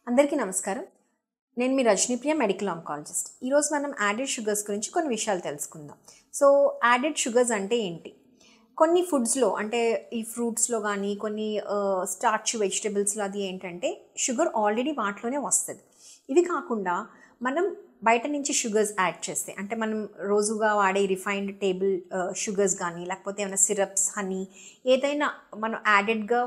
అందరికీ నమస్కారం. నేను మీ రజనీప్రియ మెడికల్ ఆంకాలజిస్ట్. ఈరోజు మనం యాడెడ్ షుగర్స్ గురించి కొన్ని విషయాలు తెలుసుకుందాం. సో యాడెడ్ షుగర్స్ అంటే ఏంటి? కొన్ని ఫుడ్స్లో అంటే ఈ ఫ్రూట్స్లో కానీ కొన్ని స్టార్చ్ వెజిటబుల్స్లో అది ఏంటంటే షుగర్ ఆల్రెడీ వాటిలోనే వస్తుంది. ఇవి కాకుండా మనం బయట నుంచి షుగర్స్ యాడ్ చేస్తే అంటే మనం రోజుగా వాడే రిఫైన్డ్ టేబుల్ షుగర్స్ కానీ లేకపోతే ఏమైనా సిరప్స్ హనీ ఏదైనా మనం యాడెడ్గా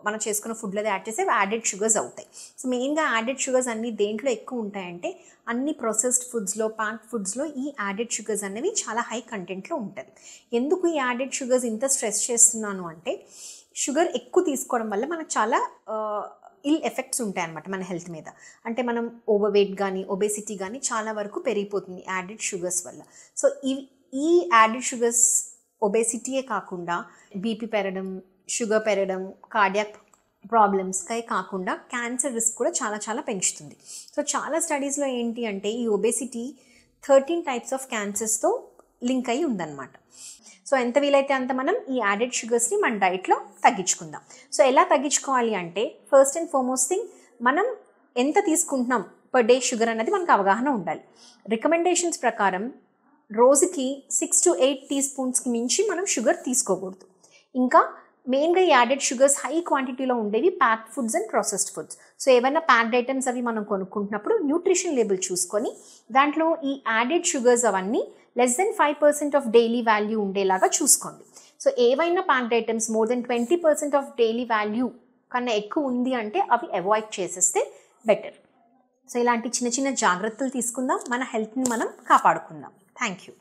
మనం చేసుకున్న ఫుడ్లో యాడ్ చేస్తే యాడెడ్ షుగర్స్ అవుతాయి. సో మెయిన్గా యాడెడ్ షుగర్స్ అన్నీ దేంట్లో ఎక్కువ ఉంటాయంటే అన్ని ప్రాసెస్డ్ ఫుడ్స్లో ప్యాక్డ్ ఫుడ్స్లో ఈ యాడెడ్ షుగర్స్ అనేవి చాలా హై కంటెంట్లో ఉంటుంది. ఎందుకు ఈ యాడెడ్ షుగర్స్ ఇంత స్ట్రెస్ చేస్తున్నాను అంటే షుగర్ ఎక్కువ తీసుకోవడం వల్ల మనకు చాలా ఇల్ ఎఫెక్ట్స్ ఉంటాయి అన్నమాట మన హెల్త్ మీద. అంటే మనం ఓవర్ వెయిట్ కానీ ఒబేసిటీ కానీ చాలా వరకు పెరిగిపోతుంది యాడెడ్ షుగర్స్ వల్ల. సో ఈ యాడెడ్ షుగర్స్ ఒబేసిటీయే కాకుండా బీపీ పెరగడం, షుగర్ పెరగడం, కార్డియాక్ ప్రాబ్లమ్స్కే కాకుండా క్యాన్సర్ రిస్క్ కూడా చాలా చాలా పెంచుతుంది. సో చాలా స్టడీస్లో ఏంటి అంటే ఈ ఒబేసిటీ 13 టైప్స్ ఆఫ్ క్యాన్సర్స్తో లింక్ అయి ఉందన్నమాట. సో ఎంత వీలైతే అంత మనం ఈ యాడెడ్ షుగర్స్ని మన డైట్లో తగ్గించుకుందాం. సో ఎలా తగ్గించుకోవాలి అంటే ఫస్ట్ అండ్ ఫార్మోస్ట్ థింగ్ మనం ఎంత తీసుకుంటున్నాం పర్ డే షుగర్ అనేది మనకు అవగాహన ఉండాలి. రికమెండేషన్స్ ప్రకారం రోజుకి 6 to 8 టీ స్పూన్స్కి మించి మనం షుగర్ తీసుకోకూడదు. ఇంకా మెయిన్గా ఈ యాడెడ్ షుగర్స్ హై క్వాంటిటీలో ఉండేవి packed foods and processed foods. So ఏమైనా ప్యాక్డ్ ఐటమ్స్ అవి మనం కొనుక్కుంటున్నప్పుడు న్యూట్రిషన్ లేబుల్ చూసుకొని దాంట్లో ఈ యాడెడ్ షుగర్స్ అవన్నీ less than 5% of daily value ఉండేలాగా చూసుకోండి. సో ఏవైనా packed items more than 20% of daily value కన్నా ఎక్కువ ఉంది అంటే అవి అవాయిడ్ చేసేస్తే బెటర్. సో ఇలాంటి చిన్న చిన్న జాగ్రత్తలు తీసుకుందాం, మన హెల్త్ని మనం కాపాడుకుందాం. Thank you.